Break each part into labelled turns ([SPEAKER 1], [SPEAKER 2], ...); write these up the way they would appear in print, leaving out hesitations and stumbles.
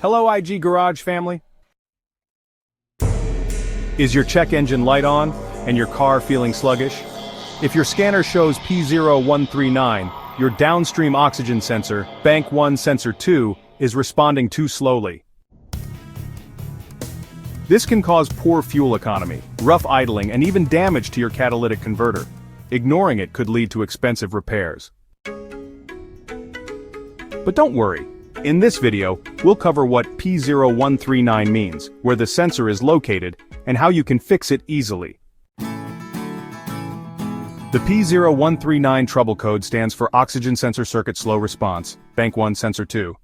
[SPEAKER 1] Hello IG Garage family. Is your check engine light on and your car feeling sluggish? If your scanner shows P0139, your downstream oxygen sensor, Bank 1 Sensor 2, is responding too slowly. This can cause poor fuel economy, rough idling, and even damage to your catalytic converter. Ignoring it could lead to expensive repairs. But don't worry. In this video, we'll cover what P0139 means, where the sensor is located, and how you can fix it easily. The P0139 trouble code stands for Oxygen Sensor Circuit Slow Response, Bank 1 Sensor 2.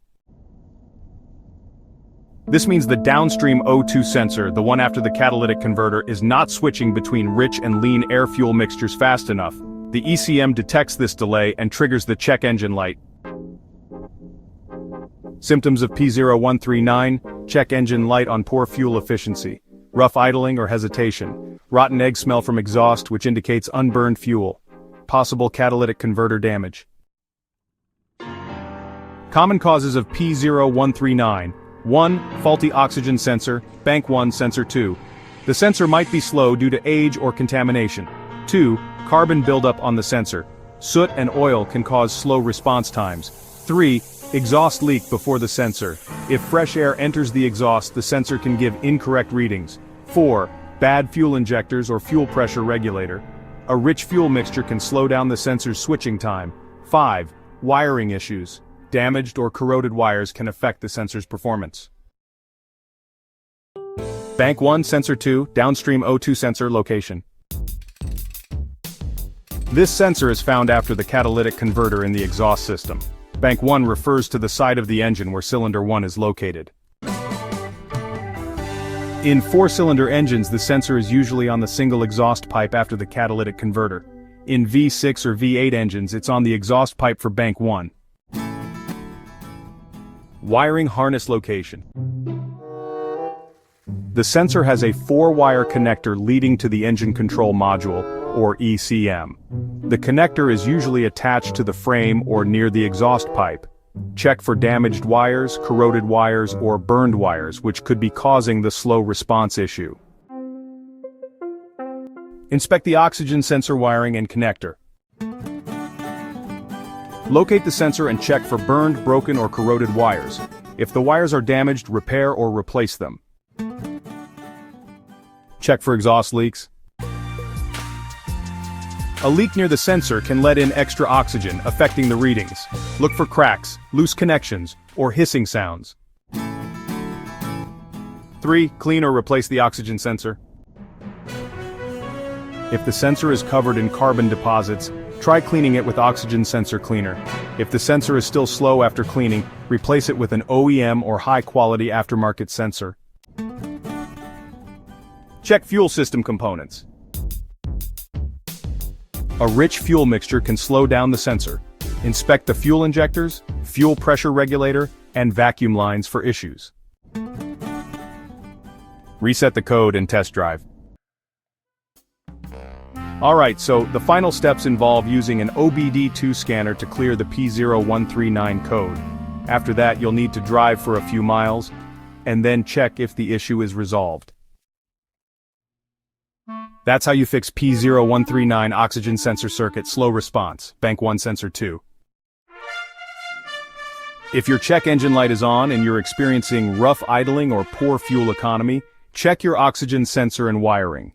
[SPEAKER 1] This means the downstream O2 sensor, the one after the catalytic converter, is not switching between rich and lean air-fuel mixtures fast enough. The ECM detects this delay and triggers the check engine light. Symptoms of P0139, check engine light on poor fuel efficiency, rough idling or hesitation, rotten egg smell from exhaust which indicates unburned fuel, possible catalytic converter damage. Common causes of P0139: 1. Faulty oxygen sensor, Bank 1 Sensor 2. The sensor might be slow due to age or contamination. 2. Carbon buildup on the sensor. Soot and oil can cause slow response times. 3. Exhaust leak before the sensor. If fresh air enters the exhaust, the sensor can give incorrect readings. 4. Bad fuel injectors or fuel pressure regulator. A rich fuel mixture can slow down the sensor's switching time. 5. Wiring issues. Damaged or corroded wires can affect the sensor's performance. Bank 1 Sensor 2, downstream O2 sensor location. This sensor is found after the catalytic converter in the exhaust system. Bank 1 refers to the side of the engine where cylinder 1 is located. In 4-cylinder engines, the sensor is usually on the single exhaust pipe after the catalytic converter. In V6 or V8 engines, it's on the exhaust pipe for Bank 1. Wiring harness location. The sensor has a 4-wire connector leading to the engine control module, or ECM. The connector is usually attached to the frame or near the exhaust pipe. Check for damaged wires, corroded wires, or burned wires, which could be causing the slow response issue. Inspect the oxygen sensor wiring and connector. Locate the sensor and check for burned, broken, or corroded wires. If the wires are damaged, repair or replace them. Check for exhaust leaks. A leak near the sensor can let in extra oxygen, affecting the readings. Look for cracks, loose connections, or hissing sounds. 3. Clean or replace the oxygen sensor. If the sensor is covered in carbon deposits, try cleaning it with oxygen sensor cleaner. If the sensor is still slow after cleaning, replace it with an OEM or high-quality aftermarket sensor. Check fuel system components. A rich fuel mixture can slow down the sensor. Inspect the fuel injectors, fuel pressure regulator, and vacuum lines for issues. Reset the code and test drive. Alright, so the final steps involve using an OBD-II scanner to clear the P0139 code. After that, you'll need to drive for a few miles, and then check if the issue is resolved. That's how you fix P0139 oxygen sensor circuit slow response, Bank 1 Sensor 2. If your check engine light is on and you're experiencing rough idling or poor fuel economy, check your oxygen sensor and wiring.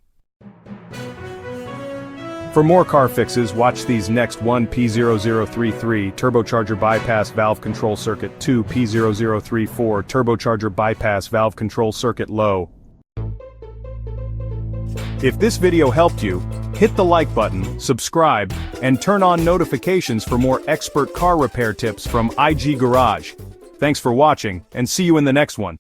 [SPEAKER 1] For more car fixes, watch these next: 1. P0033 turbocharger bypass valve control circuit. 2. P0034 turbocharger bypass valve control circuit low. If this video helped you, hit the like button, subscribe, and turn on notifications for more expert car repair tips from IG Garage. Thanks for watching, and see you in the next one.